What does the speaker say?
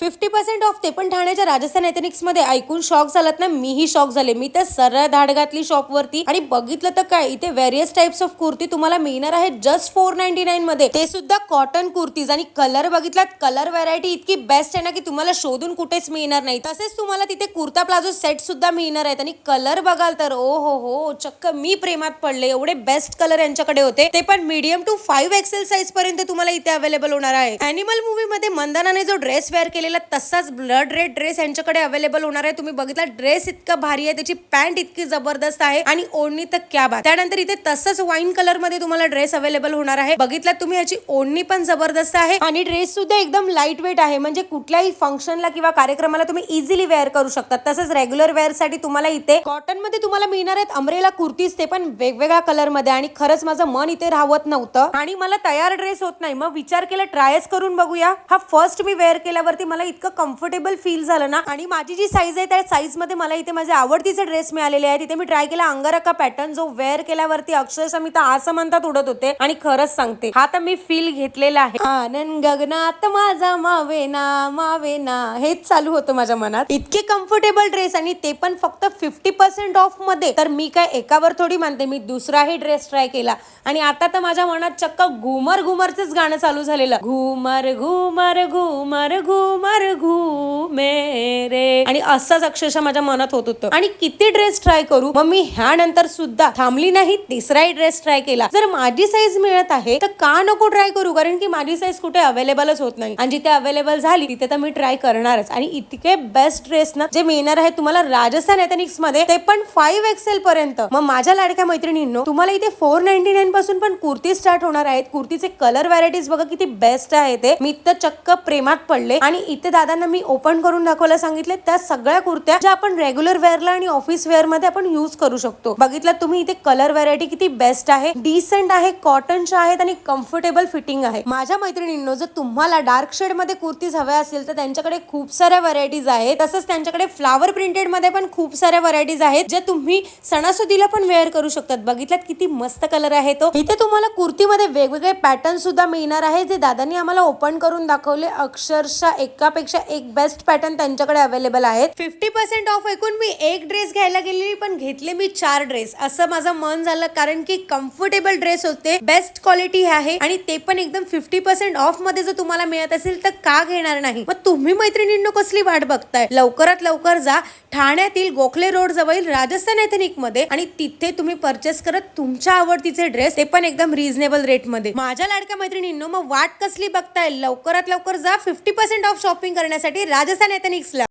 50% of ते पण ठाण्याच्या राजस्थान एथनिक्स मध्ये ऐकून शॉक झालात ना. मीही शॉक झाले. मी तर सरळ धाड घातली शॉप वरती आणि बघितलं तर काय इथे व्हेरियस टाइप्स ऑफ कुर्ती तुम्हाला मिळणार आहे जस्ट 499 मध्ये. ते सुद्धा कॉटन कुर्तीज आणि कलर बघितलात. कलर व्हरायटी इतकी बेस्ट आहे ना की तुम्हाला शोधून कुठेच मिळणार नाही. तसेच तुम्हाला तिथे कुर्ता प्लाझो सेट सुद्धा मिळणार आहेत आणि कलर बघाल तर ओ हो चक्क मी प्रेमात पडले. एवढे बेस्ट कलर यांच्याकडे होते. ते पण मीडियम टू 5XL साईज पर्यंत तुम्हाला इथे अवेलेबल होणार आहे. अॅनिमल मूवी मध्ये मंदानाने जो ड्रेस वेअर केलेला तसाच ब्लड रेड ड्रेस यांच्याकडे अवेलेबल होणार आहे. तुम्ही बघितला ड्रेस इतका भारी आहे. त्याची पॅन्ट इतकी जबरदस्त आहे आणि ओढणी तर क्या बात. त्यानंतर इथे तसंच वाईन कलर मध्ये तुम्हाला ड्रेस अवेलेबल होणार आहे. बघितला तुम्ही याची ओढणी पण जबरदस्त आहे आणि ड्रेस सुद्धा एकदम लाईट वेट आहे. म्हणजे कुठल्याही फंक्शनला किंवा कार्यक्रमाला तुम्ही इझिली वेअर करू शकता. तसंच रेग्युलर वेअर साठी तुम्हाला इथे कॉटन मध्ये तुम्हाला मिळणार आहेत अम्ब्रेला कुर्तीज, ते पण वेगवेगळ्या कलर मध्ये. आणि खरंच माझं मन इथे राहत नव्हतं आणि मला तयार ड्रेस होत नाही. मग विचार केला ट्रायच करून बघूया. हा फर्स्ट मी वेअर केल्यावरती मला इतकं कम्फर्टेबल फील झालं ना. आणि माझी जी साईज आहे त्या साईज मध्ये मला इथे माझे आवडतीचे ड्रेस मिळालेले आहेत. इथे मी ट्राय केला अंगारका पॅटर्न, जो वेअर केल्यावरती अक्षरशः मी तर असं म्हणतात उडत होते. आणि खरंच सांगते हा तर मी फील घेतलेला आहे. आनंद गगनात माझा मावेना मावेना हेच चालू होतं माझ्या मनात. इतके कम्फर्टेबल ड्रेस आणि ते पण फक्त 50% ऑफ मध्ये. तर मी काय एकावर थोडी मानते, मी दुसराही ड्रेस ट्राय केला आणि आता तर माझ्या मनात चक्क घुमर घुमरच गाणं चालू झालेलं. घुमर घुमर घुमर घुमर घुमेरे आणि असंच अक्षरशः माझ्या मनात होत होतं. आणि किती ड्रेस ट्राय करू. मग मी ह्यानंतर सुद्धा थांबली नाही, तिसराही ड्रेस ट्राय केला. जर माझी साईज मिळत आहे तर का नको ट्राय करू, कारण की माझी साईज कुठे अवेलेबलच होत नाही. आणि जिथे अवेलेबल झाली तिथे तर मी ट्राय करणारच. आणि इतके बेस्ट ड्रेस ना जे मिळणार आहे तुम्हाला राजस्थान एथनिक्स मध्ये, ते पण 5XL पर्यंत. मग माझ्या लाडक्या मैत्रिणींनो, तुम्हाला इथे 499 पासून पण कुर्ती स्टार्ट होणार आहेत. कुर्तीचे कलर व्हरायटीज बघा किती बेस्ट आहे ते. मी तर चक्क प्रेमात पडले. आणि इथे दादांना मी ओपन करून दाखवायला सांगितले त्या सगळ्या कुर्त्या ज्या आपण रेग्युलर वेअरला आणि ऑफिस वेअर मध्ये आपण युज करू शकतो. बघितलं तुम्ही इथे कलर व्हरायटी किती बेस्ट आहे, डिसेंट आहे, कॉटनच्या आहेत आणि कम्फर्टेबल फिटिंग आहे. माझ्या मैत्रिणींनो, जर तुम्हाला डार्क शेड मध्ये कुर्तीज हव्या असेल तर त्यांच्याकडे खूप साऱ्या व्हरायटीज आहेत. तसंच त्यांच्याकडे फ्लावर प्रिंटेड मध्ये पण खूप साऱ्या व्हरायटीज आहेत ज्या तुम्ही सणासुदीला पण वेअर करू शकतात. बघितलात किती मस्त कलर आहे तो. इथे तुम्हाला कुर्तीमध्ये वेगवेगळे पॅटर्न सुद्धा मिळणार आहे जे दादांनी आम्हाला ओपन करून दाखवले. अक्षरशः एकापेक्षा एक बेस्ट पॅटर्न त्यांच्याकडे अवेलेबल आहेत. 50% ऑफ ऐकून मी एक ड्रेस घ्यायला गेलेली, पण घेतले मी 4 ड्रेस. असं माझं मन झालं, कारण की कम्फर्टेबल ड्रेस होते, बेस्ट क्वालिटी आहे आणि ते पण एकदम 50% ऑफ मध्ये जर तुम्हाला मिळत असेल तर का घेणार नाही. मग तुम्ही मैत्रिणींनो कसली वाट बघताय, लवकरात लवकर जा ठाण्यातील गोखले रोड जवळ राजस्थान एथनिक मध्ये आणि तिथे तुम्ही परचेस करत तुमच्या आवडतीचे ड्रेस, ते पण एकदम रिझनेबल रेट मध्ये. माझ्या लाडक्या मैत्रिणींनो, मग वाट कसली बघताय, लवकरात लवकर जा 50% ऑफ शॉपिंग करण्यासाठी राजस्थान एथनिक्सला.